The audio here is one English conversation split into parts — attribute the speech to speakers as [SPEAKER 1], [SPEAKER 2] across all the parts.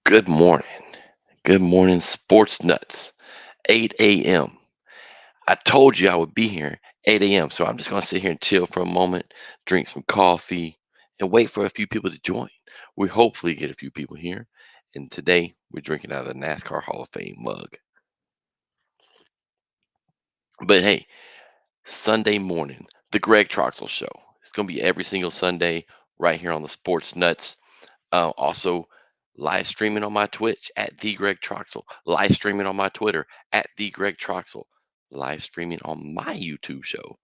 [SPEAKER 1] Good morning. Good morning, sports nuts. 8 a.m. I told you I would be here 8 a.m. So I'm just going to sit here and chill for a moment, drink some coffee, and wait for a few people to join. We hopefully get a few people here. And today we're drinking out of the NASCAR Hall of Fame mug. But hey, Sunday morning, the Greg Troxell Show. It's going to be every single Sunday right here on the Sports Nuts. Also, live streaming on my Twitch at the Greg Troxel. Live streaming on my Twitter at the Greg Troxel. Live streaming on my YouTube show,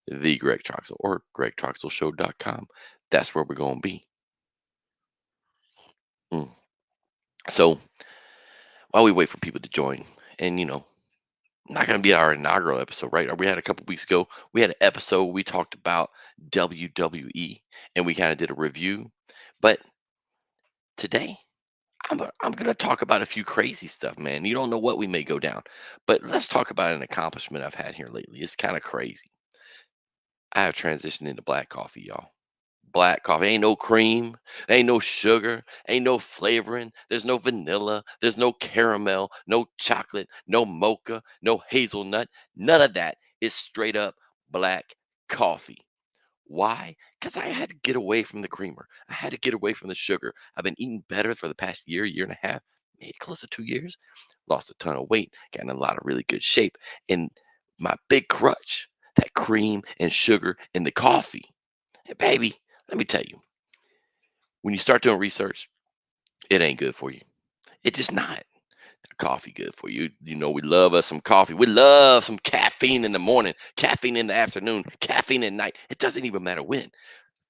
[SPEAKER 1] the Greg Troxel, or gregtroxelshow.com. That's where we're going to be. Mm. So while we wait for people to join, and not going to be our inaugural episode, right? We had a couple weeks ago. We had an episode we talked about WWE, and we kind of did a review. But today I'm gonna talk about a few crazy stuff, man. You don't know what we may go down, but let's talk about an accomplishment I've had here lately. It's kind of crazy. I have transitioned into black coffee, y'all. Black coffee ain't no cream, ain't no sugar, ain't no flavoring. There's no vanilla, there's no caramel, no chocolate, no mocha, no hazelnut. None of that. It's straight up black coffee. Why? Because I had to get away from the creamer. I had to get away from the sugar. I've been eating better for the past year, year and a half, maybe close to 2 years. Lost a ton of weight, got in a lot of really good shape. And my big crutch, that cream and sugar in the coffee. Hey, baby, let me tell you, when you start doing research, it ain't good for you. It's just not. Coffee good for you. You know, we love us some coffee. We love some caffeine in the morning, caffeine in the afternoon, caffeine at night. It doesn't even matter when.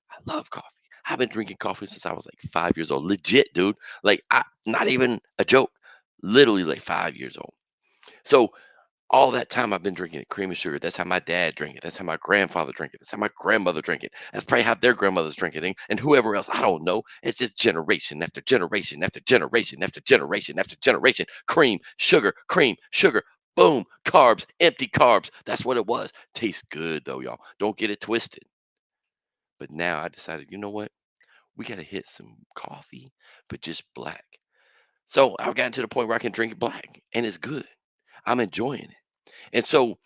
[SPEAKER 1] I love coffee. I've been drinking coffee since I was like 5 years old. Legit, dude. Like, not even a joke. Literally like 5 years old. So all that time I've been drinking it, cream and sugar. That's how my dad drank it. That's how my grandfather drank it. That's how my grandmother drank it. That's probably how their grandmothers drink it, and whoever else. I don't know. It's just generation after generation after generation after generation after generation. Cream, sugar. Boom, carbs, empty carbs. That's what it was. Tastes good though, y'all. Don't get it twisted. But now I decided, you know what? We got to hit some coffee, but just black. So I've gotten to the point where I can drink it black and it's good. I'm enjoying it. And so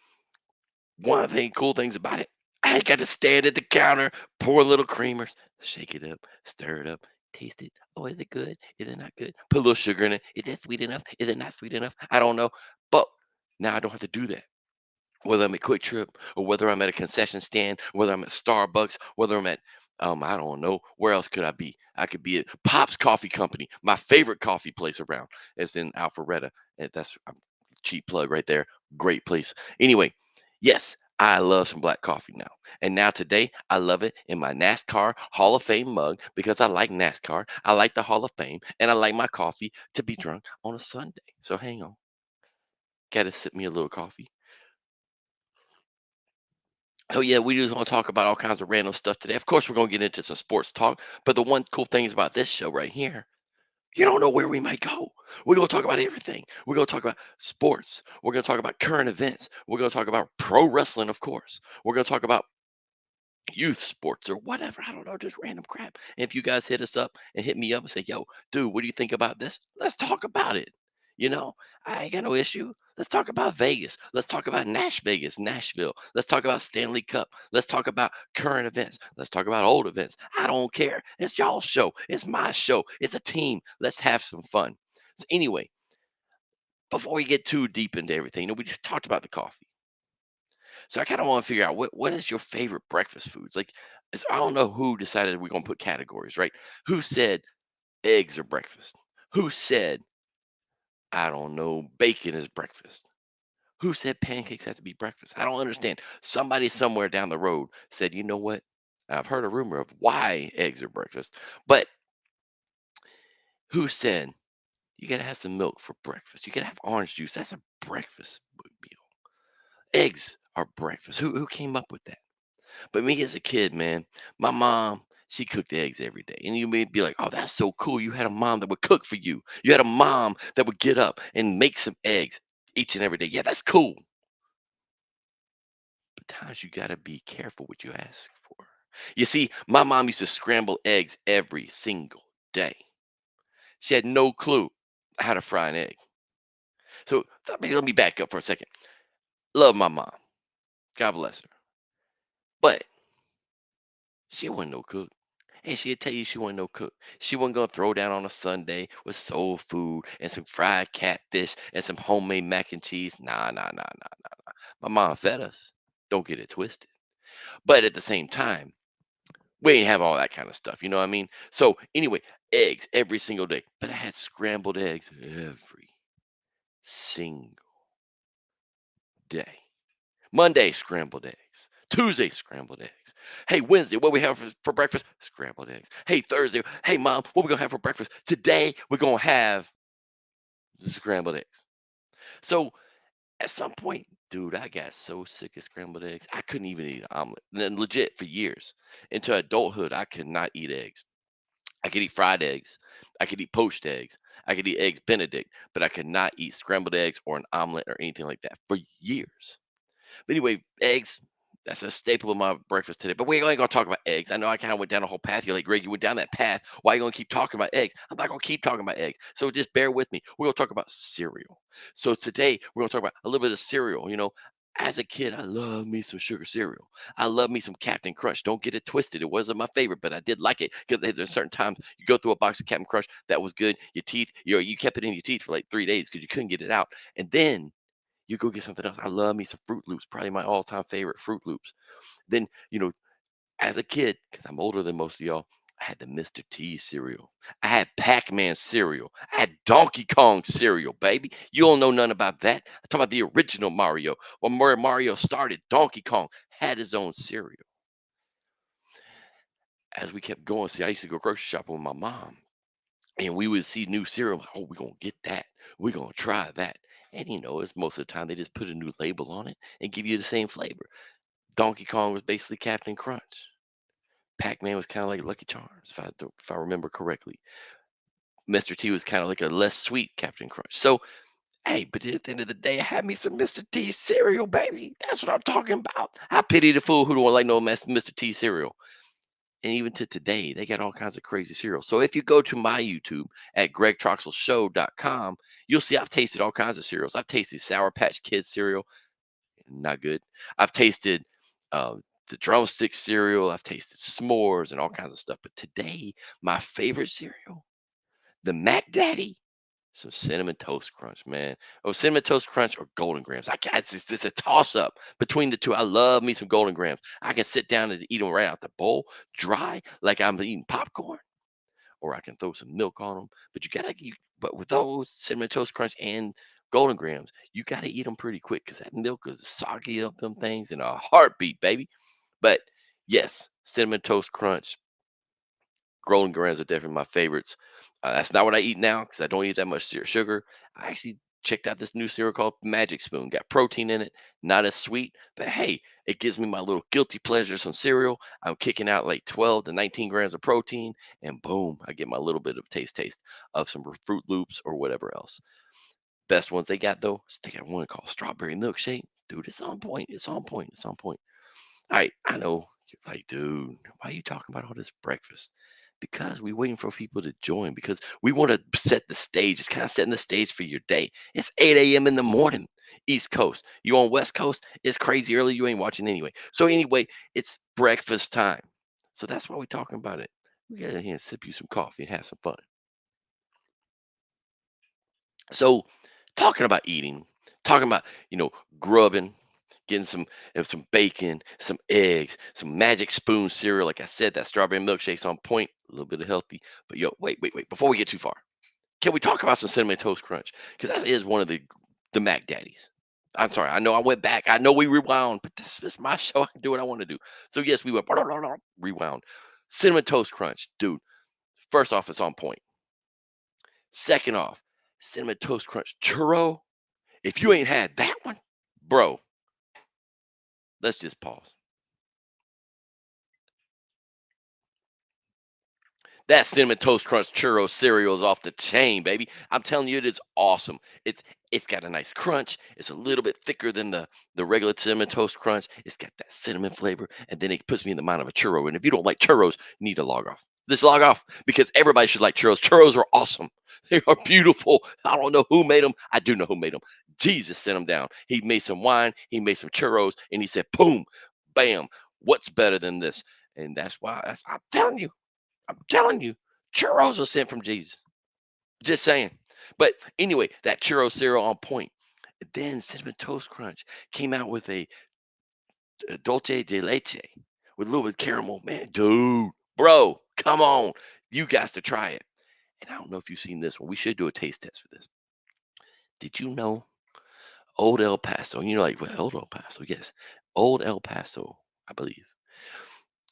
[SPEAKER 1] one of the cool things about it, I ain't got to stand at the counter, pour little creamers, shake it up, stir it up, taste it. Oh, is it good? Is it not good? Put a little sugar in it. Is it sweet enough? Is it not sweet enough? I don't know. But now I don't have to do that. Whether I'm at Quick Trip or whether I'm at a concession stand, whether I'm at Starbucks, whether I'm at I don't know, where else could I be? I could be at Pop's Coffee Company, my favorite coffee place around. It's in Alpharetta. And that's a cheap plug right there. Great place. Anyway, yes, I love some black coffee now. And now today, I love it in my NASCAR Hall of Fame mug because I like NASCAR. I like the Hall of Fame, and I like my coffee to be drunk on a Sunday. So hang on. Gotta sip me a little coffee. So yeah, we just want to talk about all kinds of random stuff today. Of course, we're going to get into some sports talk, but the one cool thing is about this show right here, you don't know where we might go. We're going to talk about everything. We're going to talk about sports. We're going to talk about current events. We're going to talk about pro wrestling, of course. We're going to talk about youth sports or whatever. I don't know, just random crap. And if you guys hit us up and hit me up and say, yo, dude, what do you think about this? Let's talk about it. You know, I ain't got no issue. Let's talk about Vegas. Let's talk about Nashville. Let's talk about Stanley Cup. Let's talk about current events. Let's talk about old events. I don't care. It's y'all's show. It's my show. It's a team. Let's have some fun. So anyway, before we get too deep into everything, we just talked about the coffee. So I kind of want to figure out what is your favorite breakfast foods? Like, I don't know who decided we're gonna put categories, right? Who said eggs are breakfast? Who said, I don't know, bacon is breakfast? Who said pancakes have to be breakfast? I don't understand. Somebody somewhere down the road said, you know what? I've heard a rumor of why eggs are breakfast, but who said you gotta have some milk for breakfast? You gotta have orange juice. That's a breakfast meal. Eggs are breakfast. Who came up with that? But me as a kid, man, my mom, she cooked eggs every day. And you may be like, oh, that's so cool. You had a mom that would cook for you. You had a mom that would get up and make some eggs each and every day. Yeah, that's cool. But times you got to be careful what you ask for. You see, my mom used to scramble eggs every single day. She had no clue how to fry an egg. So let me back up for a second. Love my mom. God bless her. But she wasn't no cook. And she'd tell you she wasn't no cook. She wasn't gonna throw down on a Sunday with soul food and some fried catfish and some homemade mac and cheese. Nah, nah, nah, nah, nah, nah. My mom fed us. Don't get it twisted. But at the same time, we ain't have all that kind of stuff. You know what I mean? So anyway, eggs every single day. But I had scrambled eggs every single day. Monday, scrambled eggs. Tuesday, scrambled eggs. Hey, Wednesday, what we have for breakfast? Scrambled eggs. Hey, Thursday, hey, mom, what we gonna have for breakfast? Today, we're gonna have scrambled eggs. So at some point, dude, I got so sick of scrambled eggs, I couldn't even eat an omelet. And then legit for years. Into adulthood, I could not eat eggs. I could eat fried eggs. I could eat poached eggs. I could eat eggs Benedict, but I could not eat scrambled eggs or an omelet or anything like that for years. But anyway, eggs, that's a staple of my breakfast today. But we ain't gonna talk about eggs. I know I kind of went down a whole path. You're like, Greg, you went down that path. Why are you gonna keep talking about eggs? I'm not gonna keep talking about eggs. So just bear with me. We're gonna talk about cereal. So today we're gonna talk about a little bit of cereal. As a kid, I love me some sugar cereal. I love me some Captain Crunch. Don't get it twisted. It wasn't my favorite, but I did like it because there's certain times you go through a box of Captain Crunch that was good. Your teeth, you kept it in your teeth for like 3 days because you couldn't get it out. And then you go get something else. I love me some Fruit Loops, probably my all-time favorite Fruit Loops. Then, as a kid, because I'm older than most of y'all, I had the Mr. T cereal. I had Pac-Man cereal. I had Donkey Kong cereal, baby. You don't know nothing about that. I'm talking about the original Mario. When Mario started, Donkey Kong had his own cereal. As we kept going, see, I used to go grocery shopping with my mom, and we would see new cereal. Like, oh, we're gonna get that. We're gonna try that. And it's most of the time they just put a new label on it and give you the same flavor. Donkey Kong was basically Captain Crunch. Pac-Man was kind of like Lucky Charms, if I remember correctly. Mr. T was kind of like a less sweet Captain Crunch. So, hey, but at the end of the day, I had me some Mr. T cereal, baby. That's what I'm talking about. I pity the fool who don't like no Mr. T cereal. And even to today, they got all kinds of crazy cereals. So if you go to my YouTube at gregtroxelshow.com, you'll see I've tasted all kinds of cereals. I've tasted Sour Patch Kids cereal, not good. I've tasted uh, the drumstick cereal. I've tasted s'mores and all kinds of stuff. But today, my favorite cereal, the Mac Daddy, some cinnamon toast crunch, man. Oh, cinnamon toast crunch or golden grams. I got it's a toss up between the two. I love me some golden grams. I can sit down and eat them right out the bowl, dry, like I'm eating popcorn, or I can throw some milk on them. But but with those cinnamon toast crunch and golden grams, you gotta eat them pretty quick because that milk is soggy up them things in a heartbeat, baby. But yes, cinnamon toast crunch, golden grams are definitely my favorites. That's not what I eat now because I don't eat that much sugar. I actually checked out this new cereal called Magic Spoon. Got protein in it, not as sweet, but hey, it gives me my little guilty pleasure, some cereal. I'm kicking out like 12 to 19 grams of protein, and boom, I get my little bit of taste of some Fruit Loops or whatever else. Best ones they got though, is they got one called Strawberry Milkshake. Dude, it's on point. It's on point. It's on point. All right, I know you're like, dude, why are you talking about all this breakfast? Because we're waiting for people to join because we want to set the stage. It's kind of setting the stage for your day. It's 8 a.m. in the morning, East Coast. You on West Coast? It's crazy early. You ain't watching anyway. So anyway, it's breakfast time. So that's why we're talking about it. We got to here and sip you some coffee and have some fun. So, talking about eating, talking about grubbing, getting some bacon, some eggs, some Magic Spoon cereal. Like I said, that strawberry milkshake's on point, a little bit of healthy. But yo, wait, wait, wait! Before we get too far, can we talk about some cinnamon toast crunch? Because that is one of the Mac Daddies. I'm sorry, I know I went back. I know we rewound, but this is my show. I can do what I want to do. So yes, we went rewound. Cinnamon toast crunch, dude. First off, it's on point. Second off, cinnamon toast crunch churro. If you ain't had that one, bro, let's just pause. That cinnamon toast crunch churro cereal is off the chain, baby. I'm telling you, it is awesome. It's got a nice crunch. It's a little bit thicker than the regular cinnamon toast crunch. It's got that cinnamon flavor, and then it puts me in the mind of a churro. And if you don't like churros, you need to log off. Just log off because everybody should like churros. Churros are awesome. They are beautiful. I don't know who made them. I do know who made them. Jesus sent them down. He made some wine. He made some churros, and he said, "Boom, bam. What's better than this?" And that's why I'm telling you. I'm telling you, churros are sent from Jesus. Just saying. But anyway, that churro cereal on point. Then Cinnamon Toast Crunch came out with a dulce de leche with a little bit of caramel. Man, dude, bro, come on. You guys to try it. And I don't know if you've seen this one. We should do a taste test for this. Did you know Old El Paso? You know, like, well, Old El Paso, yes. Old El Paso, I believe,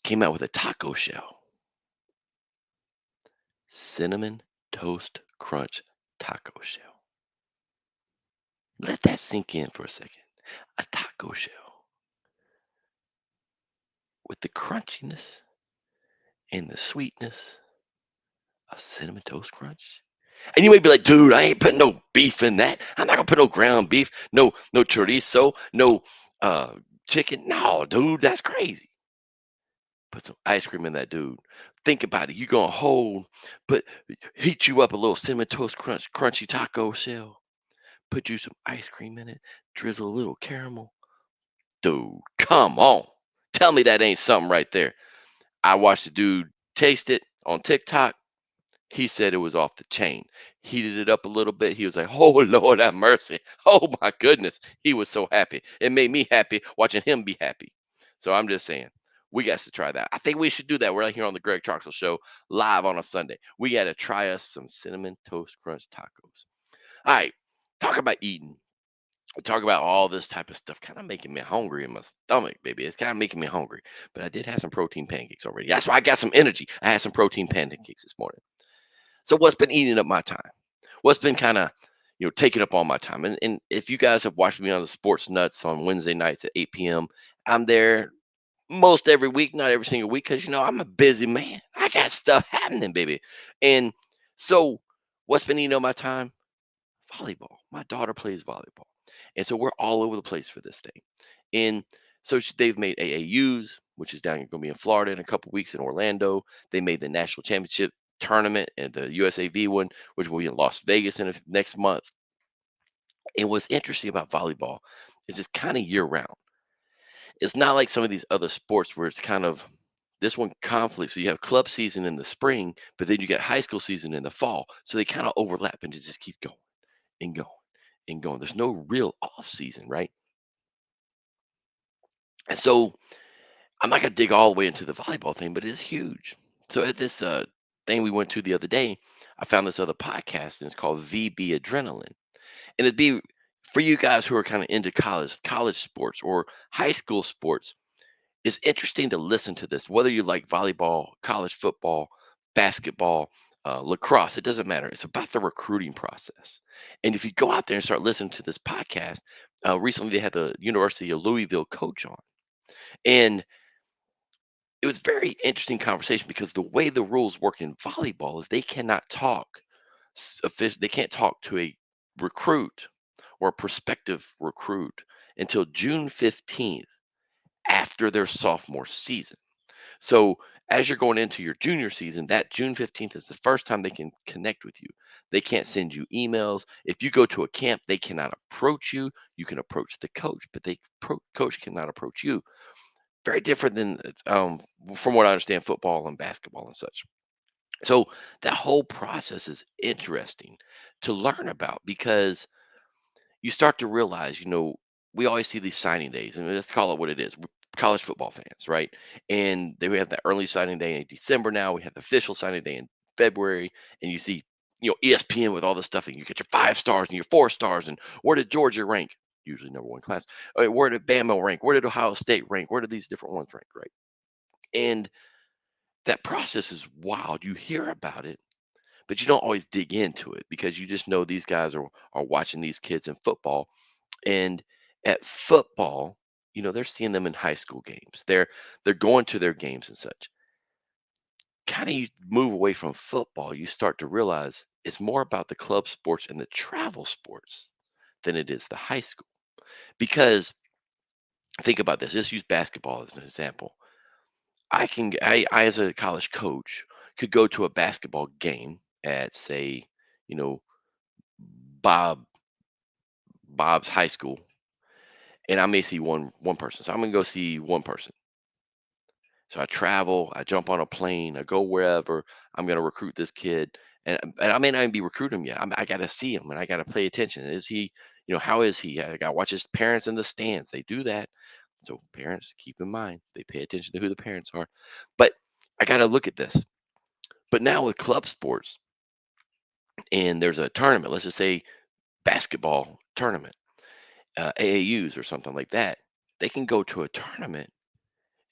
[SPEAKER 1] came out with a taco shell. Cinnamon Toast Crunch taco shell. Let that sink in for a second. A taco shell with the crunchiness and the sweetness of Cinnamon Toast Crunch. And you may be like, dude, I ain't putting no beef in that. I'm not gonna put no ground beef, no chorizo, no uh chicken. No, dude, that's crazy. Put some ice cream in that, dude. Think about it. You're gonna hold, but heat you up a little cinnamon toast crunch, crunchy taco shell. Put you some ice cream in it. Drizzle a little caramel. Dude, come on. Tell me that ain't something right there. I watched the dude taste it on TikTok. He said it was off the chain. Heated it up a little bit. He was like, "Oh Lord, have mercy! Oh my goodness!" He was so happy. It made me happy watching him be happy. So I'm just saying, we got to try that. I think we should do that. We're right here on the Greg Troxell Show, live on a Sunday. We got to try us some cinnamon toast crunch tacos. All right, talk about eating. We talk about all this type of stuff, kind of making me hungry in my stomach, baby. It's kind of making me hungry. But I did have some protein pancakes already. That's why I got some energy. I had some protein pancakes this morning. So what's been eating up my time? What's been kind of taking up all my time? And if you guys have watched me on the Sports Nuts on Wednesday nights at 8 p.m., I'm there most every week, not every single week, because I'm a busy man. I got stuff happening, baby. And so what's been eating up my time? Volleyball. My daughter plays volleyball. And so we're all over the place for this thing. And so they've made AAUs, which is down going to be in Florida in a couple weeks in Orlando. They made the national championship tournament and the USAV one, which will be in Las Vegas in next month. And what's interesting about volleyball is it's kind of year round. It's not like some of these other sports where it's kind of this one conflict. So you have club season in the spring, but then you get high school season in the fall. So they kind of overlap and just keep going and going and going. There's no real off season, right? And so I'm not gonna dig all the way into the volleyball thing, but it is huge. So at this thing we went to the other day, I found this other podcast and it's called VB Adrenaline. And it'd be for you guys who are kind of into college sports or high school sports. It's interesting to listen to this, whether you like volleyball, college football, basketball, lacrosse, it doesn't matter. It's about the recruiting process. And if you go out there and start listening to this podcast, recently they had the University of Louisville coach on. And it was very interesting conversation because the way the rules work in volleyball is they cannot talk they can't talk to a recruit or a prospective recruit until June 15th after their sophomore season. So as you're going into your junior season, that June 15th is the first time they can connect with you. They can't send you emails. If you go to a camp, they cannot approach you. You can approach the coach, but coach cannot approach you. Very different than from what I understand, football and basketball and such. So that whole process is interesting to learn about because you start to realize, we always see these signing days, and let's call it what it is. We're college football fans, right? And then we have the early signing day in December now. We have the official signing day in February, and you see, ESPN with all this stuff, and you get your 5 stars and your 4 stars, and where did Georgia rank? Usually number one class. Where did Bama rank? Where did Ohio State rank? Where did these different ones rank, right? And that process is wild. You hear about it, but you don't always dig into it because you just know these guys are watching these kids in football. And at football, they're seeing them in high school games. They're going to their games and such. Kind of you move away from football, you start to realize it's more about the club sports and the travel sports than it is the high school. Because think about this. Just use basketball as an example. I as a college coach could go to a basketball game at, say, you know, Bob Bob's high school, and I may see one person. So I'm gonna go see one person. So I travel, I jump on a plane, I go wherever. I'm gonna recruit this kid, and I may not even be recruiting him yet. I got to see him, and I got to pay attention. Is he, how is he? I got to watch his parents in the stands. They do that, so parents keep in mind they pay attention to who the parents are. But I got to look at this. But now with club sports, and there's a tournament. Let's just say basketball tournament, AAUs or something like that. They can go to a tournament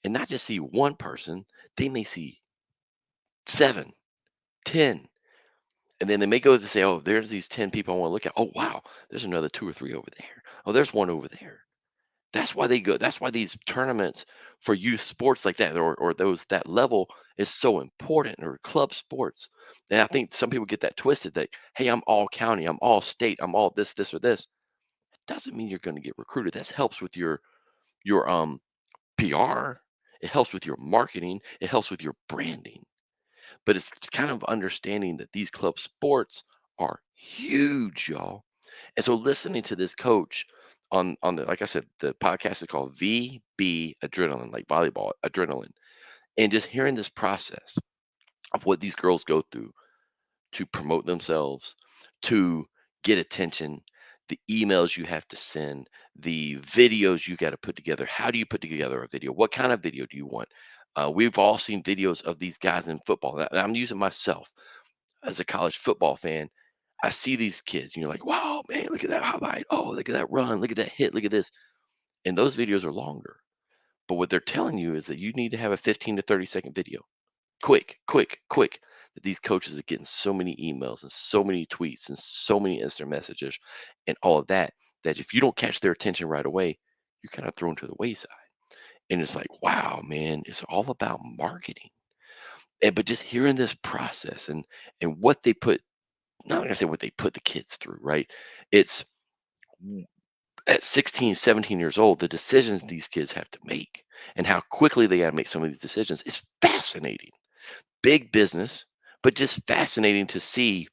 [SPEAKER 1] and not just see one person. They may see 7, 10. And then they may go to say, "Oh, there's these 10 people I want to look at. Oh, wow, there's another 2 or 3 over there. Oh, there's one over there." That's why they go. That's why these tournaments for youth sports like that, or those that level, is so important, or club sports. And I think some people get that twisted. That, hey, I'm all county, I'm all state, I'm all this, or this. It doesn't mean you're going to get recruited. That helps with your PR. It helps with your marketing. It helps with your branding. But it's kind of understanding that these club sports are huge, y'all. And so listening to this coach on the, like I said, the podcast is called VB Adrenaline, like volleyball adrenaline, and just hearing this process of what these girls go through to promote themselves, to get attention, the emails you have to send, the videos you got to put together. How do you put together a video? What kind of video do you want? We've all seen videos of these guys in football. And I'm using myself as a college football fan. I see these kids, and you're like, wow, man, look at that highlight. Oh, look at that run. Look at that hit. Look at this. And those videos are longer. But what they're telling you is that you need to have a 15 to 30-second video. Quick, quick, quick. That these coaches are getting so many emails and so many tweets and so many instant messages and all of that, that if you don't catch their attention right away, you're kind of thrown to the wayside. And it's like, wow, man, it's all about marketing. And but just hearing this process and what they put, not gonna say what they put the kids through, right? It's at 16, 17 years old, the decisions these kids have to make and how quickly they got to make some of these decisions is fascinating. Big business, but just fascinating to see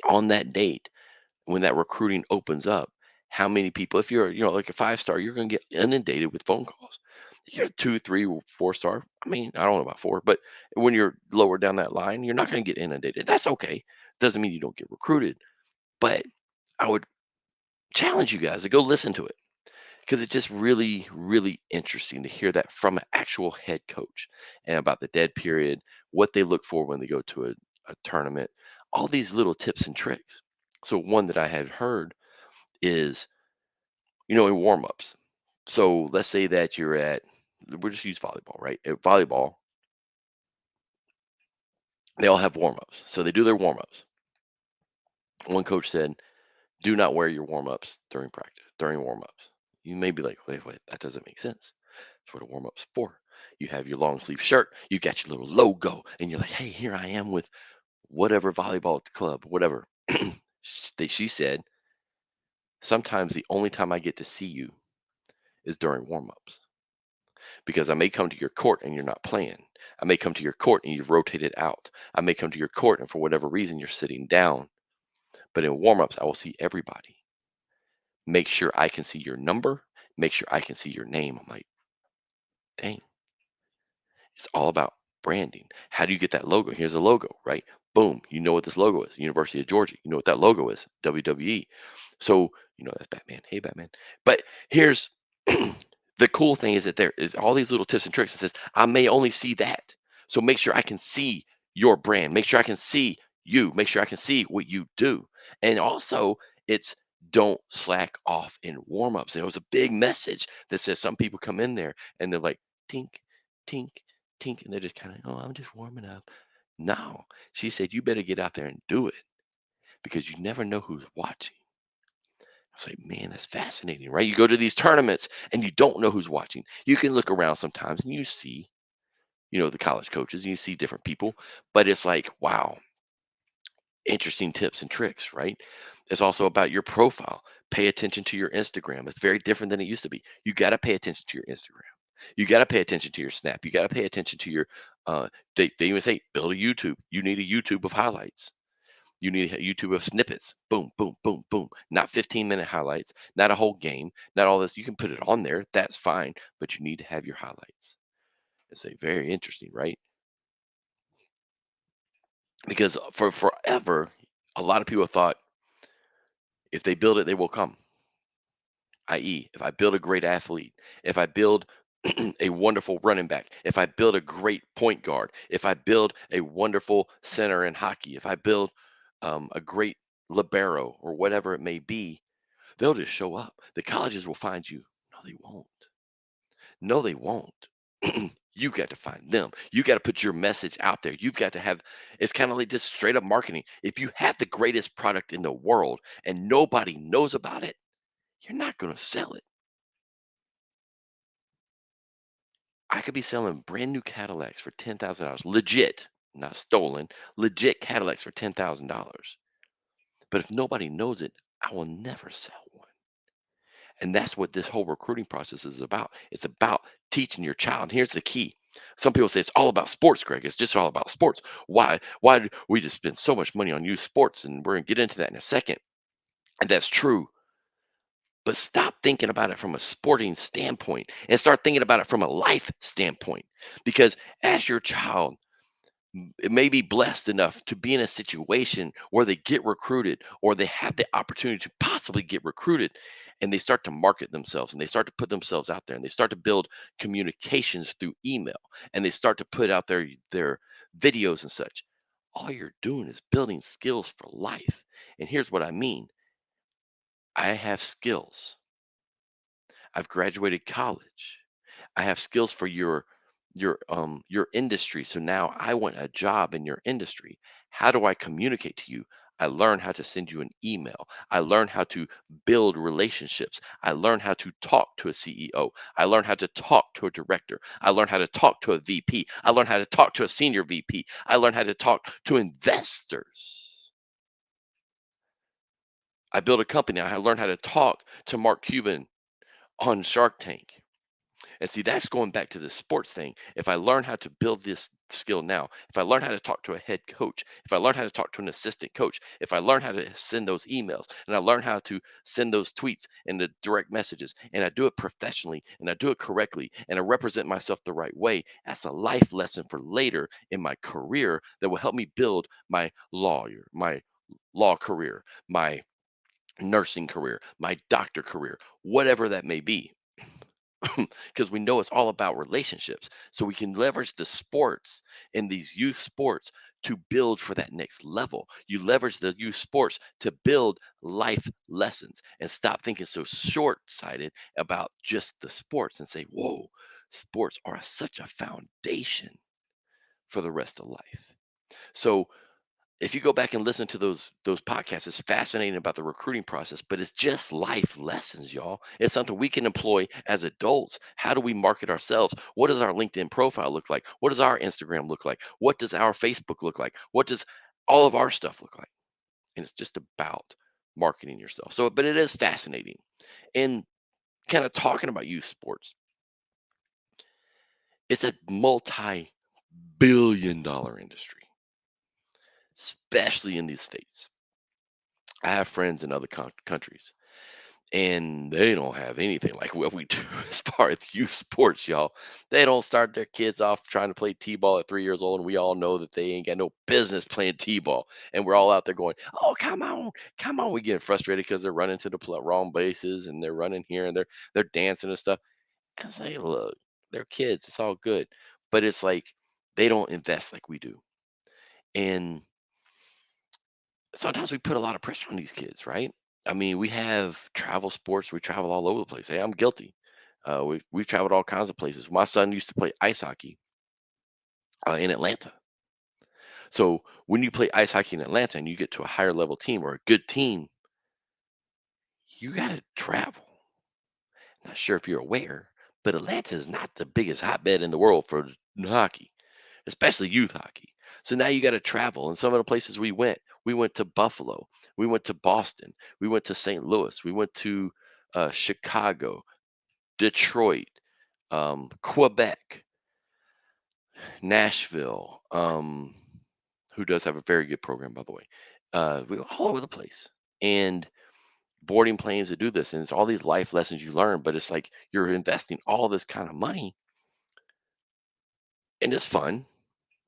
[SPEAKER 1] on that date when that recruiting opens up, how many people, if you're, like a 5-star, you're going to get inundated with phone calls. You're 2, 3, 4-star. I mean, I don't know about 4, but when you're lower down that line, you're not going to get inundated. That's okay. Doesn't mean you don't get recruited, but I would challenge you guys to go listen to it, because it's just really, really interesting to hear that from an actual head coach, and about the dead period, what they look for when they go to a tournament, all these little tips and tricks. So one that I had heard is, in warm-ups. So let's say that you're at, we'll just use volleyball, right? At volleyball, they all have warm-ups. So they do their warm-ups. One coach said, do not wear your warm-ups during practice, during warm-ups. You may be like, wait, that doesn't make sense. That's what a warm-up's for. You have your long sleeve shirt, you got your little logo, and you're like, hey, here I am with whatever volleyball club, whatever. She said, sometimes the only time I get to see you is during warm-ups, because I may come to your court and you're not playing. I may come to your court and you've rotated out. I may come to your court and for whatever reason you're sitting down. But in warm-ups, I will see everybody. Make sure I can see your number. Make sure I can see your name. I'm like, dang, it's all about branding. How do you get that logo? Here's a logo, right? Boom. You know what this logo is. University of Georgia. You know what that logo is. WWE. So, that's Batman. Hey, Batman. But here's the cool thing is that there is all these little tips and tricks. It says, I may only see that. So make sure I can see your brand. Make sure I can see you. Make sure I can see what you do. And also, it's don't slack off in warm-ups. And it was a big message that says some people come in there and they're like, tink, tink, tink, and they're just kind of, oh, I'm just warming up. No, she said, you better get out there and do it, because you never know who's watching. I was like, man, that's fascinating, right? You go to these tournaments and you don't know who's watching. You can look around sometimes and you see, the college coaches, and you see different people, but it's like, wow, interesting tips and tricks, right? It's also about your profile. Pay attention to your Instagram. It's very different than it used to be. You got to pay attention to your Instagram. You got to pay attention to your Snap. You got to pay attention to your Uh, they even say build a YouTube. You need a YouTube of highlights. You need a YouTube of snippets. Boom, boom, boom, boom. Not 15-minute highlights, not a whole game, not all this. You can put it on there. That's fine, but you need to have your highlights. It's a very interesting, right? Because for forever, a lot of people thought if they build it, they will come. I.e., if I build a great athlete, if I build a wonderful running back, if I build a great point guard, if I build a wonderful center in hockey, if I build a great libero or whatever it may be, they'll just show up. The colleges will find you. No, they won't. No, they won't. You got to find them. You got to put your message out there. You've got to have it's kind of like just straight up marketing. If you have the greatest product in the world and nobody knows about it, you're not going to sell it. I could be selling brand new Cadillacs for $10,000, legit, not stolen, legit Cadillacs for $10,000. But if nobody knows it, I will never sell one. And that's what this whole recruiting process is about. It's about teaching your child. And here's the key. Some people say it's all about sports, Greg. It's just all about sports. Why do we just spend so much money on youth sports? And we're gonna get into that in a second. And that's true. But stop thinking about it from a sporting standpoint and start thinking about it from a life standpoint. Because as your child it may be blessed enough to be in a situation where they get recruited or they have the opportunity to possibly get recruited and they start to market themselves and they start to put themselves out there and they start to build communications through email and they start to put out their videos and such. All you're doing is building skills for life. And here's what I mean. I have skills. I've graduated college. I have skills for your industry. So now I want a job in your industry. How do I communicate to you? I learn how to send you an email. I learn how to build relationships. I learn how to talk to a CEO. I learn how to talk to a director. I learn how to talk to a VP. I learn how to talk to a senior VP. I learn how to talk to investors. I built a company. I learned how to talk to Mark Cuban on Shark Tank. And see, that's going back to the sports thing. If I learn how to build this skill now, if I learn how to talk to a head coach, if I learn how to talk to an assistant coach, if I learn how to send those emails and I learn how to send those tweets and the direct messages, and I do it professionally and I do it correctly and I represent myself the right way, that's a life lesson for later in my career that will help me build my law career, my nursing career, my doctor career, whatever that may be. Because we know it's all about relationships. So we can leverage the sports in these youth sports to build for that next level. You leverage the youth sports to build life lessons and stop thinking so short sighted about just the sports and say, whoa, sports are such a foundation for the rest of life. So if you go back and listen to those podcasts, it's fascinating about the recruiting process, but it's just life lessons, y'all. It's something we can employ as adults. How do we market ourselves? What does our LinkedIn profile look like? What does our Instagram look like? What does our Facebook look like? What does all of our stuff look like? And it's just about marketing yourself. So, but it is fascinating. And kind of talking about youth sports, it's a multi-billion-dollar industry, especially in these states. I have friends in other countries and they don't have anything like what we do as far as youth sports, y'all. They don't start their kids off trying to play t-ball at 3 years old, and we all know that they ain't got no business playing t-ball. And we're all out there going, "Oh, come on, come on!" We get frustrated because they're running to the wrong bases, and they're running here, and they're dancing and stuff. And it's like, look, they're kids. It's all good, but it's like they don't invest like we do, and sometimes we put a lot of pressure on these kids, right? I mean, we have travel sports. We travel all over the place. Hey, I'm guilty. We've traveled all kinds of places. My son used to play ice hockey in Atlanta. So when you play ice hockey in Atlanta and you get to a higher level team or a good team, you got to travel. Not sure if you're aware, but Atlanta is not the biggest hotbed in the world for hockey, especially youth hockey. So now you got to travel. And some of the places we went to Buffalo, we went to Boston, we went to St. Louis, we went to Chicago, Detroit, Quebec, Nashville, who does have a very good program, by the way. We go all over the place, and boarding planes to do this, and it's all these life lessons you learn. But it's like you're investing all this kind of money, and it's fun.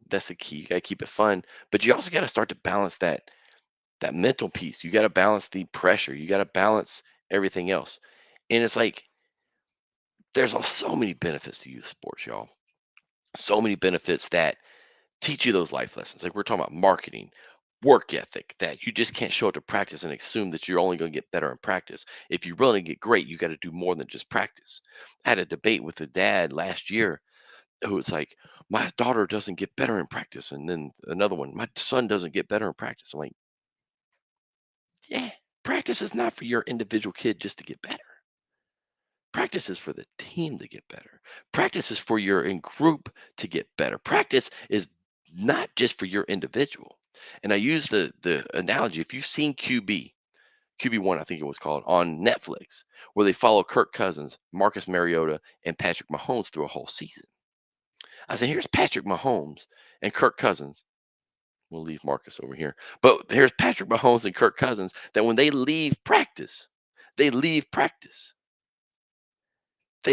[SPEAKER 1] That's the key. You gotta keep it fun, but you also gotta start to balance that mental piece. You gotta balance the pressure. You gotta balance everything else, and it's like there's so many benefits to youth sports, y'all. So many benefits that teach you those life lessons. Like we're talking about marketing, work ethic, that you just can't show up to practice and assume that you're only going to get better in practice. If you really get great, you got to do more than just practice. I had a debate with a dad last year who was like, my daughter doesn't get better in practice. And then another one, my son doesn't get better in practice. I'm like, yeah, practice is not for your individual kid just to get better. Practice is for the team to get better. Practice is for your in group to get better. Practice is not just for your individual. And I use the analogy. If you've seen QB1, I think it was called on Netflix, where they follow Kirk Cousins, Marcus Mariota, and Patrick Mahomes through a whole season. I said, here's Patrick Mahomes and Kirk Cousins. We'll leave Marcus over here. But here's Patrick Mahomes and Kirk Cousins that when they leave practice they've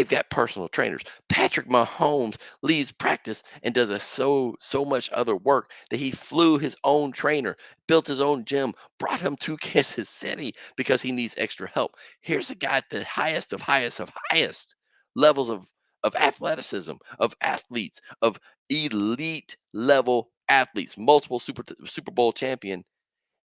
[SPEAKER 1] got personal trainers. Patrick Mahomes leaves practice and does so much other work that he flew his own trainer, built his own gym, brought him to Kansas City because he needs extra help. Here's a guy at the highest levels of athleticism, of athletes, of elite level athletes, multiple Super Bowl champion,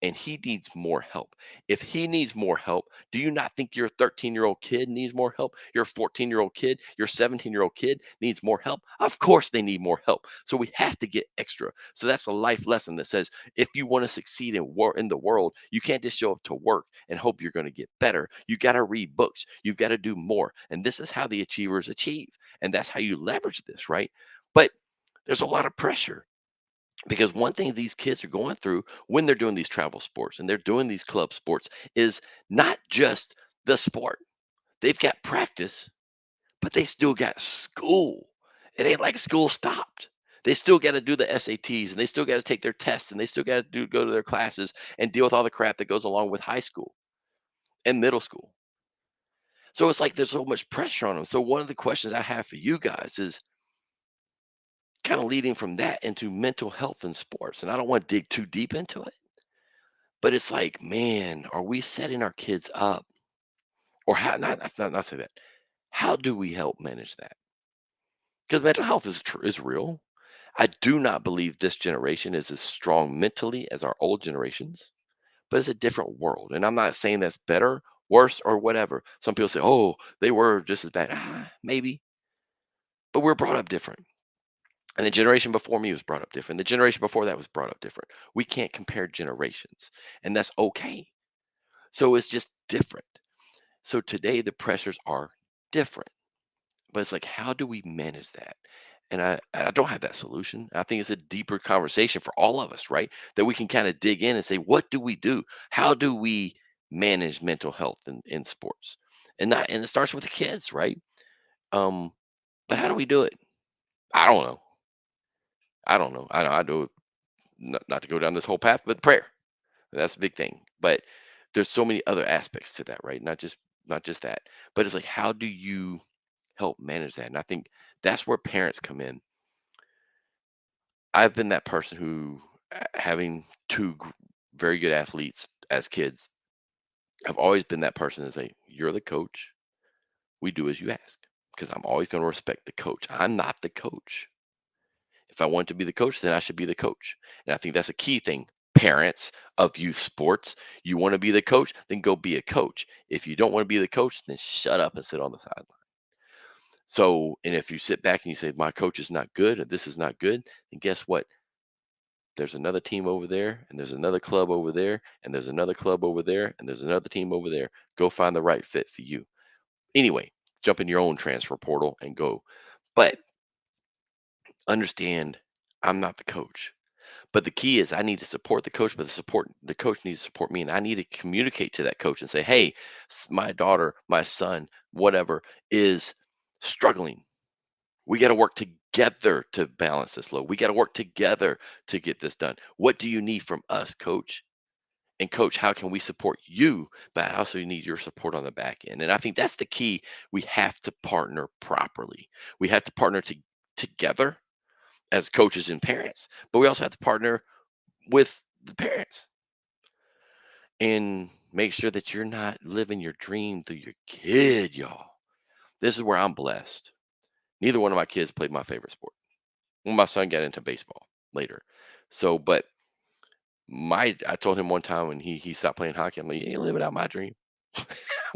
[SPEAKER 1] and he needs more help. If he needs more help, do you not think your 13-year-old kid needs more help? Your 14-year-old kid, your 17-year-old kid needs more help? Of course they need more help. So we have to get extra. So that's a life lesson that says if you want to succeed in the world, you can't just show up to work and hope you're going to get better. You got to read books. You've got to do more. And this is how the achievers achieve. And that's how you leverage this, right? But there's a lot of pressure because one thing these kids are going through when they're doing these travel sports and they're doing these club sports is not just the sport. They've got practice, but they still got school. It ain't like school stopped. They still got to do the SATs and they still got to take their tests and they still got to go to their classes and deal with all the crap that goes along with high school and middle school. So it's like there's so much pressure on them. So one of the questions I have for you guys is kind of leading from that into mental health in sports. And I don't want to dig too deep into it. But it's like, man, are we setting our kids up? Or how not say that. How do we help manage that? Because mental health is real. I do not believe this generation is as strong mentally as our old generations, but it's a different world. And I'm not saying that's better, worse, or whatever. Some people say, oh, they were just as bad. Maybe, but we're brought up different. And the generation before me was brought up different. The generation before that was brought up different. We can't compare generations, and that's okay. So it's just different. So today the pressures are different, but it's like, how do we manage that? And I don't have that solution. I think it's a deeper conversation for all of us, right? That we can kind of dig in and say, what do we do? How do we manage mental health in sports? And it starts with the kids, right? Um, but how do we do it? I don't know. I don't know. I do not to go down this whole path, but prayer. That's a big thing. But there's so many other aspects to that, right? Not just that. But it's like, how do you help manage that? And I think that's where parents come in. I've been that person who, having very good athletes as kids, I've always been that person to say, "You're the coach. We do as you ask," because I'm always going to respect the coach. I'm not the coach. If I want to be the coach, then I should be the coach. And I think that's a key thing. Parents of youth sports, you want to be the coach, then go be a coach. If you don't want to be the coach, then shut up and sit on the sideline. So, and if you sit back and you say, my coach is not good or this is not good, then guess what? There's another team over there, and there's another club over there, and there's another club over there, and there's another team over there. Go find the right fit for you. Anyway, jump in your own transfer portal and go. But understand, I'm not the coach. But the key is I need to support the coach, but the coach needs to support me, and I need to communicate to that coach and say, "Hey, my daughter, my son, whatever is struggling. We got to work together to balance this load. We got to work together to get this done. What do you need from us, coach? And coach, how can we support you? But I also need your support on the back end. And I think that's the key. We have to partner properly. We have to partner together as coaches and parents, but we also have to partner with the parents and make sure that you're not living your dream through your kid, y'all. This is where I'm blessed. Neither one of my kids played my favorite sport. Well, my son got into baseball later. So, but I told him one time when he stopped playing hockey, I'm like, you ain't living out my dream.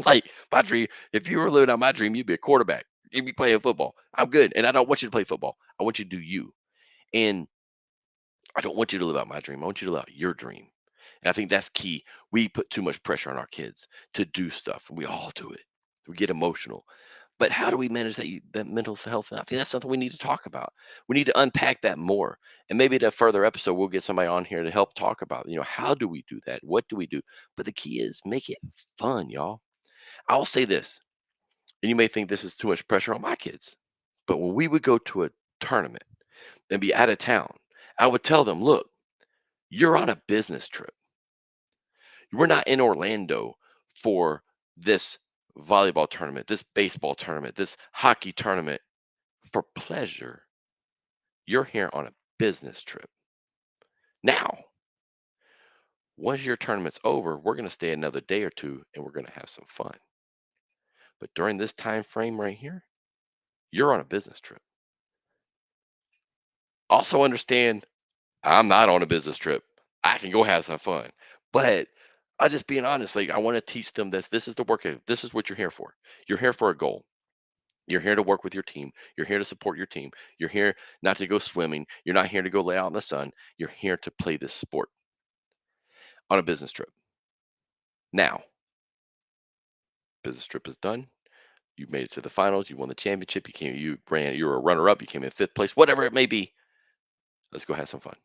[SPEAKER 1] Like my dream, if you were living out my dream, you'd be a quarterback. You'd be playing football. I'm good. And I don't want you to play football. I want you to do you. And I don't want you to live out my dream. I want you to live out your dream. And I think that's key. We put too much pressure on our kids to do stuff. And we all do it. We get emotional. But how do we manage that mental health? I think that's something we need to talk about. We need to unpack that more. And maybe in a further episode, we'll get somebody on here to help talk about, how do we do that? What do we do? But the key is make it fun, y'all. I'll say this, and you may think this is too much pressure on my kids. But when we would go to a tournament and be out of town, I would tell them, look, you're on a business trip. We're not in Orlando for this volleyball tournament, this baseball tournament, this hockey tournament for pleasure. You're here on a business trip. Now, once your tournament's over, we're going to stay another day or two and we're going to have some fun. But during this time frame right here, you're on a business trip. Also understand I'm not on a business trip. I can go have some fun. But I just being honest, like I want to teach them this is the work of this is what you're here for. You're here for a goal. You're here to work with your team. You're here to support your team. You're here not to go swimming. You're not here to go lay out in the sun. You're here to play this sport on a business trip. Now, business trip is done. You made it to the finals. You won the championship. You were a runner up. You came in fifth place, whatever it may be. Let's go have some fun.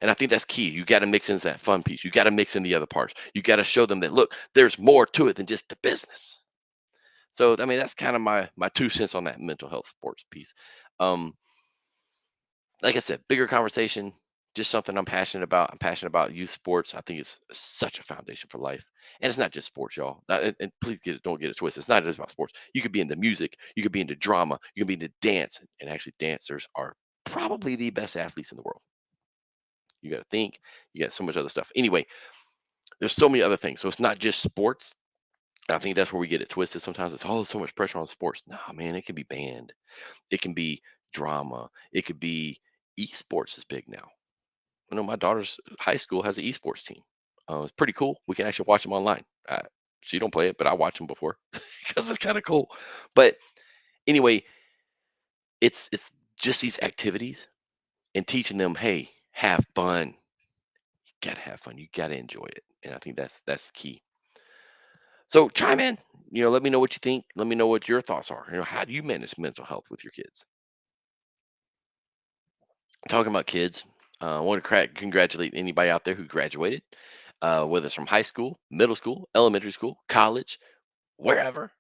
[SPEAKER 1] And I think that's key. You got to mix in that fun piece. You got to mix in the other parts. You got to show them that, look, there's more to it than just the business. So, I mean, that's kind of my 2 cents on that mental health sports piece. Um, like I said, bigger conversation, just something I'm passionate about. I'm passionate about youth sports. I think it's such a foundation for life. And it's not just sports, y'all. And please don't get it twisted. It's not just about sports. You could be into music, you could be into drama, you could be into dance. And actually, dancers are probably the best athletes in the world. You got to think, you got so much other stuff. Anyway, there's so many other things. So it's not just sports. And I think that's where we get it twisted. Sometimes it's so much pressure on sports. Nah, man, it can be band, it can be drama, it could be esports is big now. I know my daughter's high school has an esports team. It's pretty cool. We can actually watch them online. She don't play it, but I watch them before because it's kind of cool. But anyway, it's just these activities and teaching them, hey, have fun. You gotta have fun. You gotta enjoy it. And I think that's key. So chime in. Let me know what you think. Let me know what your thoughts are. How do you manage mental health with your kids? Talking about kids, I want to congratulate anybody out there who graduated, whether it's from high school, middle school, elementary school, college, wherever.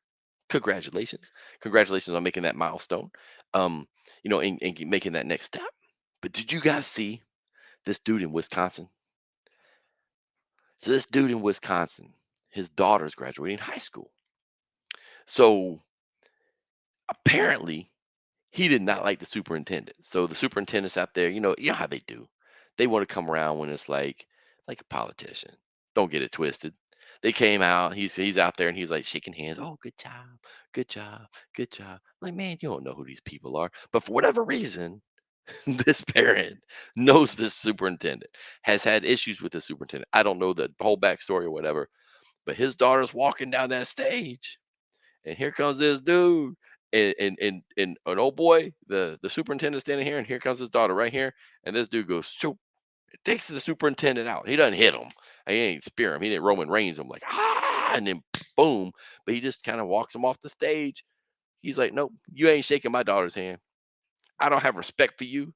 [SPEAKER 1] Congratulations, congratulations on making that milestone. And making that next step. But did you guys see this dude in Wisconsin? So this dude in Wisconsin, his daughter's graduating high school. So apparently he did not like the superintendent. So the superintendent's out there, you know how they do. They want to come around when it's like a politician. Don't get it twisted. They came out, he's out there and he's like shaking hands. Oh, good job, good job, good job. Like, man, you don't know who these people are. But for whatever reason, this parent knows this superintendent, has had issues with the superintendent. I don't know the whole backstory or whatever, but his daughter's walking down that stage and here comes this dude and an old boy, the superintendent standing here, and here comes his daughter right here, and this dude goes shoop, takes the superintendent out. He doesn't hit him, he ain't spear him, he didn't Roman Reigns him like and then boom, but he just kind of walks him off the stage. He's like, nope, you ain't shaking my daughter's hand. I don't have respect for you,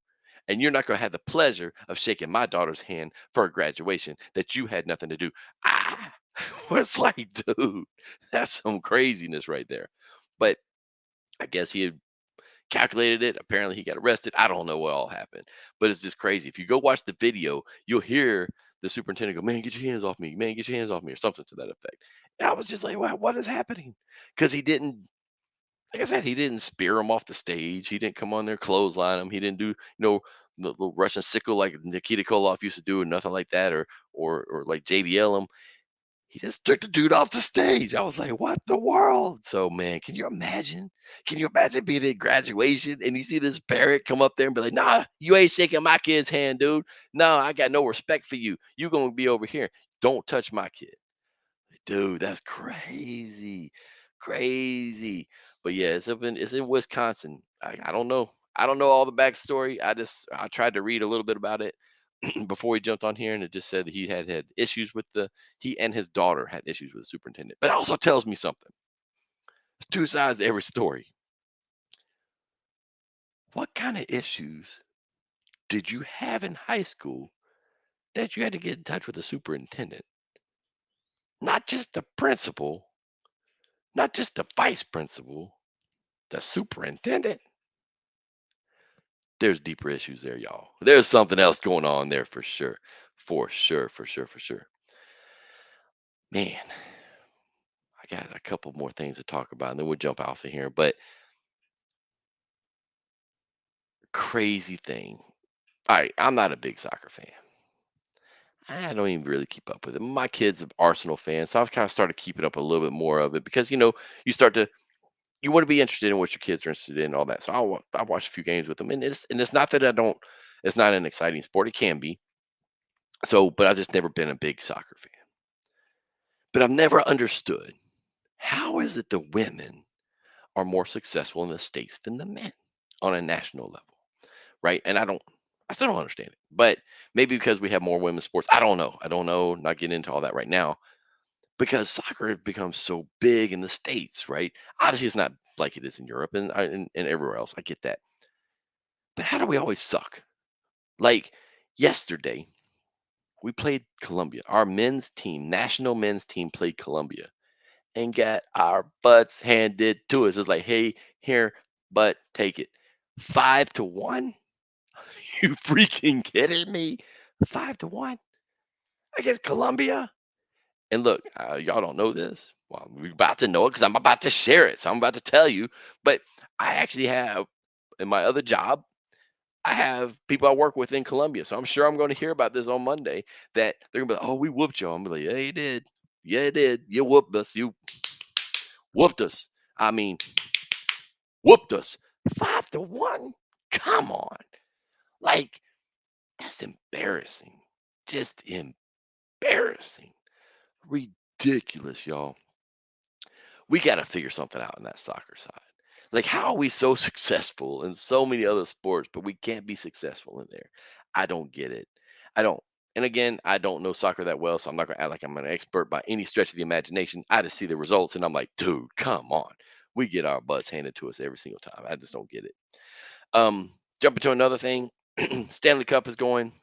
[SPEAKER 1] and you're not going to have the pleasure of shaking my daughter's hand for a graduation that you had nothing to do. ah was like, dude, that's some craziness right there. But I guess he had calculated it. Apparently, he got arrested. I don't know what all happened, but it's just crazy. If you go watch the video, you'll hear the superintendent go, "Man, get your hands off me! Man, get your hands off me!" or something to that effect. And I was just like, What is happening?" Because he didn't, like I said, he didn't spear him off the stage. He didn't come on there clothesline him. He didn't do, the little Russian sickle like Nikita Koloff used to do, or nothing like that, or like JBL him. He just took the dude off the stage. I was like, "What the world?" So, man, can you imagine? Can you imagine being at graduation and you see this parent come up there and be like, "Nah, you ain't shaking my kid's hand, dude. No, I got no respect for you. You gonna be over here. Don't touch my kid." Dude, that's crazy. Crazy. But yeah, it's in Wisconsin. I don't know. I don't know all the backstory. I tried to read a little bit about it before he jumped on here, and it just said that he had issues with the he and his daughter had issues with the superintendent. But it also tells me something. There's two sides to every story. What kind of issues did you have in high school that you had to get in touch with the superintendent? Not just the principal, not just the vice principal, the superintendent. There's deeper issues there, y'all. There's something else going on there for sure. For sure, for sure, for sure. Man, I got a couple more things to talk about, and then we'll jump off of here. But crazy thing. All right, I'm not a big soccer fan. I don't even really keep up with it. My kid's an Arsenal fan, so I've kind of started keeping up a little bit more of it because you start to you want to be interested in what your kids are interested in, and all that. So I watch a few games with them, and it's not that I don't. It's not an exciting sport. It can be. So, but I've just never been a big soccer fan. But I've never understood, how is it the women are more successful in the States than the men on a national level, right? And I still don't understand it. But maybe because we have more women's sports. I don't know. I don't know. Not getting into all that right now, because soccer has become so big in the States, right? Obviously, it's not like it is in Europe and everywhere else. I get that. But how do we always suck? Like yesterday, we played Colombia. Our men's team, national men's team, played Colombia and got our butts handed to us. It's like, "Hey, here, but take it." 5-1? You freaking kidding me? 5-1 against Colombia? And look, y'all don't know this. Well, we're about to know it because I'm about to share it. So I'm about to tell you. But I actually have, in my other job, I have people I work with in Colombia. So I'm sure I'm going to hear about this on Monday, that they're going to be like, "Oh, we whooped you." I'm gonna be like, "Yeah, you did. Yeah, you did. You whooped us. You whooped us. I mean, whooped us 5-1. Come on." Like, that's embarrassing. Just embarrassing. Ridiculous, y'all. We got to figure something out in that soccer side. Like, how are we so successful in so many other sports, but we can't be successful in there? I don't get it. I don't. And again, I don't know soccer that well, so I'm not going to act like I'm an expert by any stretch of the imagination. I just see the results and I'm like, dude, come on. We get our butts handed to us every single time. I just don't get it. Jumping to another thing, Stanley Cup is going.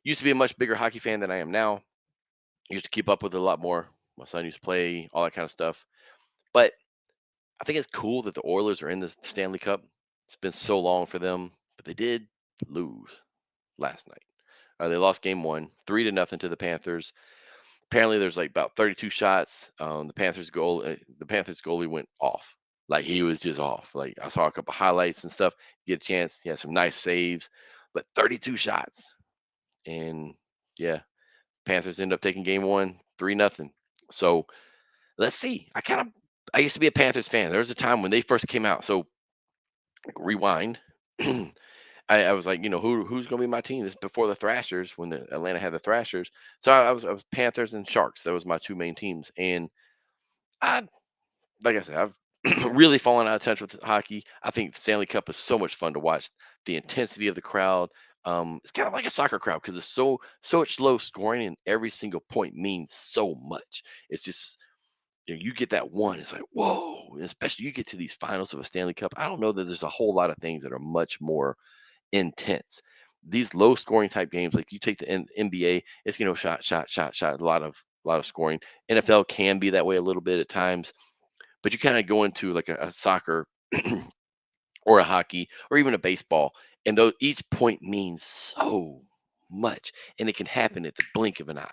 [SPEAKER 1] Used to be a much bigger hockey fan than I am now. Used to keep up with it a lot more. My son used to play all that kind of stuff. But I think it's cool that the Oilers are in the Stanley Cup. It's been so long for them, but they did lose last night. They lost game one, 3-0 to the Panthers. Apparently, there's like about 32 shots. The Panthers goalie went off. Like, he was just off. Like, I saw a couple highlights and stuff. Get a chance. He had some nice saves, but 32 shots. And yeah, Panthers end up taking game one, 3-0. So let's see. I used to be a Panthers fan. There was a time when they first came out. So rewind. I was like, who's gonna be my team? This is before the Thrashers, when the Atlanta had the Thrashers. So I was Panthers and Sharks. That was my two main teams. And I like I said, I've really fallen out of touch with hockey. I think the Stanley Cup is so much fun to watch. The intensity of the crowd. It's kind of like a soccer crowd because it's so much low scoring, and every single point means so much. It's just, you get that one, it's like, whoa. And especially you get to these finals of a Stanley Cup. I don't know that there's a whole lot of things that are much more intense. These low scoring type games, like you take the NBA, it's, shot, shot, shot, shot, a lot of scoring. NFL can be that way a little bit at times, but you kind of go into like a soccer or a hockey or even a baseball. And though each point means so much and it can happen at the blink of an eye.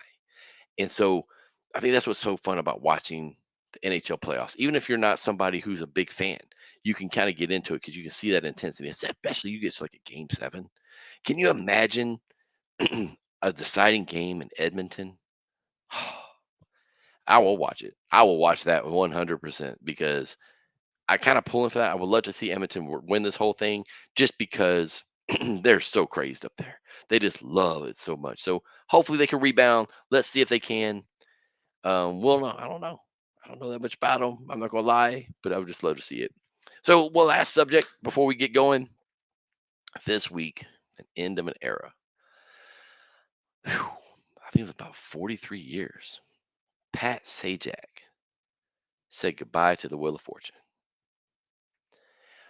[SPEAKER 1] And so I think that's what's so fun about watching the NHL playoffs. Even if you're not somebody who's a big fan, you can kind of get into it because you can see that intensity, especially you get to like a game seven. Can you imagine a deciding game in Edmonton? I will watch it. I will watch that 100% because I kind of pulling for that. I would love to see Edmonton win this whole thing just because they're so crazed up there. They just love it so much. So hopefully they can rebound. Let's see if they can. Well, no, I don't know. I don't know that much about them. I'm not gonna lie, but I would just love to see it. So, well, last subject before we get going this week, an end of an era. Whew, I think it was about 43 years. Pat Sajak said goodbye to the Wheel of Fortune.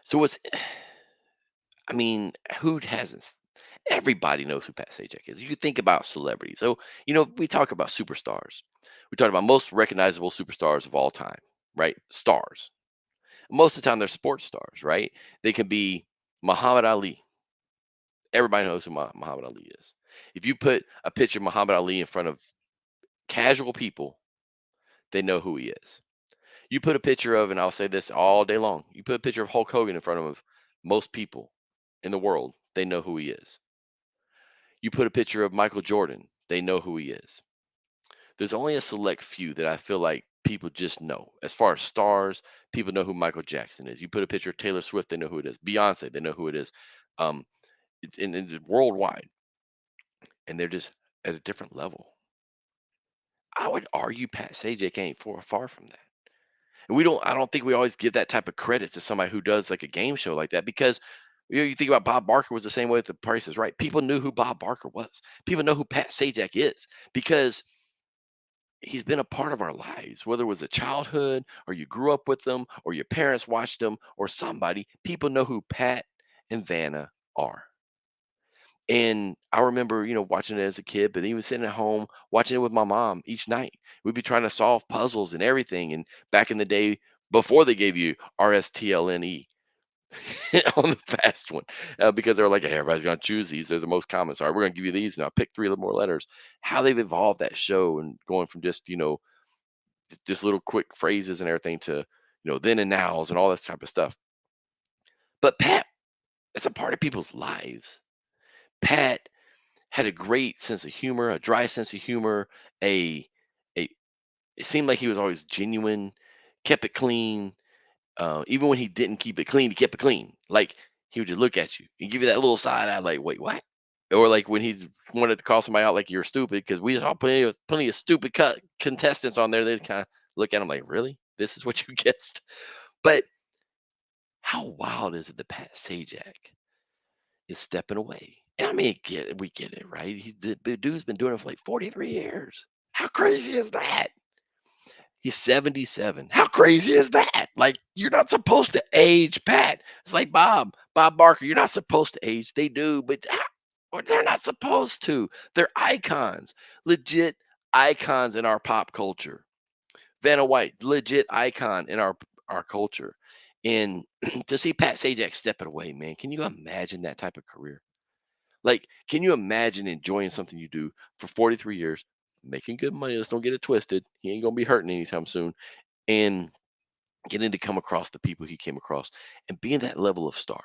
[SPEAKER 1] So what's I mean, who hasn't? Everybody knows who Pat Sajak is. You think about celebrities. So, we talk about superstars. We talk about most recognizable superstars of all time, right? Stars. Most of the time, they're sports stars, right? They can be Muhammad Ali. Everybody knows who Muhammad Ali is. If you put a picture of Muhammad Ali in front of casual people, they know who he is. You put a picture of, and I'll say this all day long, you put a picture of Hulk Hogan in front of most people in the world, they know who he is. You put a picture of Michael Jordan, they know who he is. There's only a select few that I feel like people just know. As far as stars, people know who Michael Jackson is. You put a picture of Taylor Swift, they know who it is. Beyonce, they know who it is. Um, it's worldwide, and they're just at a different level. I would argue Pat Sajak ain't far from that. And I don't think we always give that type of credit to somebody who does like a game show like that because you think about Bob Barker was the same way with the Price is Right. People knew who Bob Barker was. People know who Pat Sajak is because he's been a part of our lives, whether it was a childhood or you grew up with them or your parents watched them or somebody, people know who Pat and Vanna are. And I remember, watching it as a kid, but even sitting at home watching it with my mom each night. We'd be trying to solve puzzles and everything. And back in the day, before they gave you RSTLNE on the fast one, because they're like, hey, everybody's going to choose these. They're the most common. So, all right, we're going to give you these. Now pick three more letters. How they've evolved that show and going from just, just little quick phrases and everything to, then and nows and all this type of stuff. But Pat, it's a part of people's lives. Pat had a great sense of humor, a dry sense of humor, a a it seemed like he was always genuine, kept it clean. Even when he didn't keep it clean, he kept it clean. Like he would just look at you and give you that little side eye, like, wait, what? Or like when he wanted to call somebody out like you're stupid, because we saw plenty of stupid contestants on there. They'd kind of look at him like, really? This is what you guessed? But how wild is it that Pat Sajak is stepping away? And I mean, we get it, right? The dude's been doing it for like 43 years. How crazy is that? He's 77. How crazy is that? Like, you're not supposed to age, Pat. It's like Bob Barker. You're not supposed to age. They do, but or they're not supposed to. They're icons, legit icons in our pop culture. Vanna White, legit icon in our culture. And to see Pat Sajak stepping away, man, can you imagine that type of career? Like, can you imagine enjoying something you do for 43 years, making good money? Let's don't get it twisted. He ain't gonna be hurting anytime soon. And getting to come across the people he came across and being that level of star.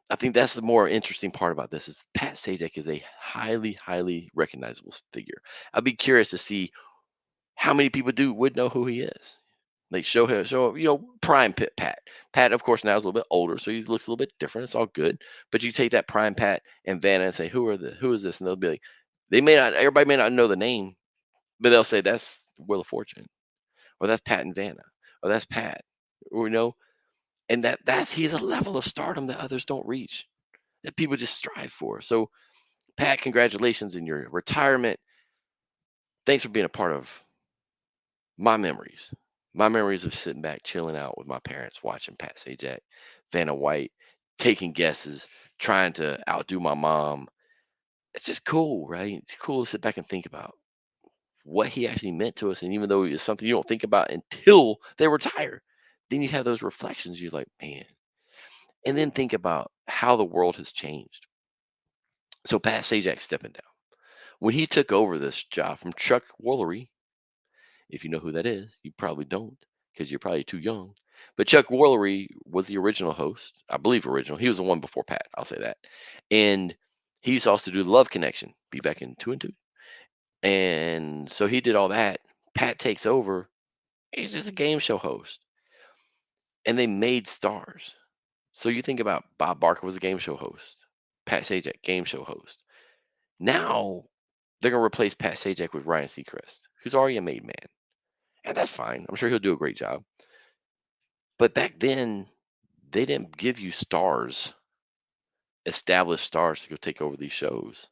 [SPEAKER 1] I think that's the more interesting part about this is Pat Sajak is a highly, highly recognizable figure. I'd be curious to see how many people would know who he is. They show prime Pat. Pat, of course, now is a little bit older, so he looks a little bit different. It's all good. But you take that prime Pat and Vanna and say, who is this? And they'll be like, everybody may not know the name, but they'll say that's Wheel of Fortune, or that's Pat and Vanna, or that's Pat, or and he's a level of stardom that others don't reach, that people just strive for. So, Pat, congratulations in your retirement. Thanks for being a part of my memories. My memories of sitting back, chilling out with my parents, watching Pat Sajak, Vanna White, taking guesses, trying to outdo my mom. It's just cool, right? It's cool to sit back and think about what he actually meant to us. And even though it's something you don't think about until they retire, then you have those reflections. You're like, man. And then think about how the world has changed. So Pat Sajak stepping down. When he took over this job from Chuck Woolery, if you know who that is, you probably don't because you're probably too young. But Chuck Woolery was the original host, I believe original. He was the one before Pat, I'll say that. And he used to also do the Love Connection, be back in 2 and 2. And so he did all that. Pat takes over. He's just a game show host. And they made stars. So you think about Bob Barker was a game show host, Pat Sajak, game show host. Now they're gonna replace Pat Sajak with Ryan Seacrest, who's already a made man. And that's fine. I'm sure he'll do a great job. But back then, they didn't give you stars, established stars to go take over these shows.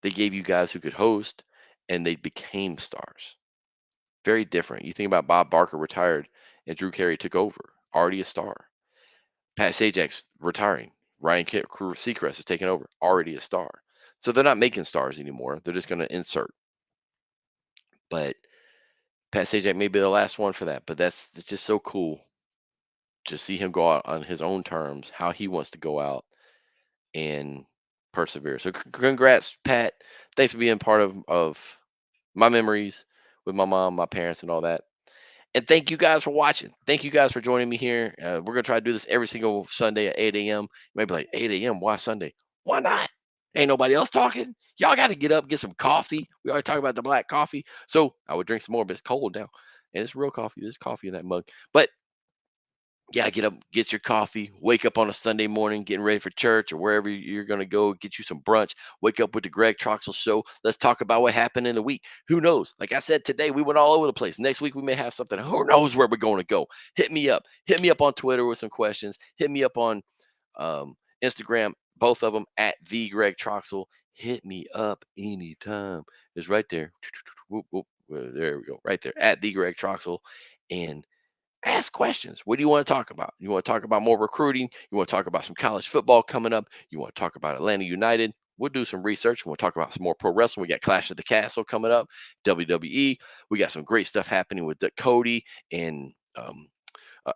[SPEAKER 1] They gave you guys who could host and they became stars. Very different. You think about Bob Barker retired and Drew Carey took over, already a star. Pat Sajak's retiring. Seacrest is taking over, already a star. So they're not making stars anymore. They're just going to insert. But Pat Sajak may be the last one for that. But it's just so cool to see him go out on his own terms, how he wants to go out and persevere. So congrats, Pat. Thanks for being part of my memories with my mom, my parents, and all that. And thank you guys for watching. Thank you guys for joining me here. We're gonna try to do this every single Sunday at 8 a.m. Maybe like 8 a.m. Why Sunday? Why not? Ain't nobody else talking. Y'all got to get up, get some coffee. We already talked about the black coffee. So I would drink some more, but it's cold now. And it's real coffee. There's coffee in that mug. But yeah, get up, get your coffee, wake up on a Sunday morning, getting ready for church or wherever you're going to go, get you some brunch, wake up with the Greg Troxell Show. Let's talk about what happened in the week. Who knows? Like I said, today we went all over the place. Next week we may have something. Who knows where we're going to go? Hit me up. Hit me up on Twitter with some questions. Hit me up on Instagram, both of them at the Greg Troxell. Hit me up anytime. It's right there. Whoop, whoop. There we go. Right there at the Greg Troxell. And ask questions. What do you want to talk about? You want to talk about more recruiting? You want to talk about some college football coming up? You want to talk about Atlanta United? We'll do some research. We'll talk about some more pro wrestling. We got Clash of the Castle coming up, WWE. We got some great stuff happening with Cody and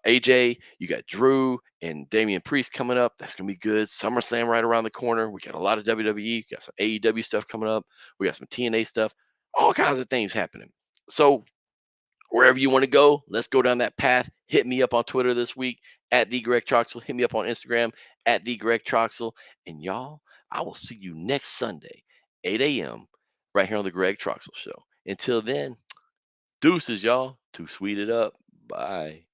[SPEAKER 1] AJ. You got Drew and Damian Priest coming up. That's gonna be good. SummerSlam right around the corner. We got a lot of WWE. Got some AEW stuff coming up. We got some TNA stuff. All kinds of things happening. So wherever you want to go, let's go down that path. Hit me up on Twitter this week at the Greg Troxell. Hit me up on Instagram at the Greg Troxell. And y'all, I will see you next Sunday, 8 a.m. right here on the Greg Troxell Show. Until then, deuces, y'all. To sweet it up. Bye.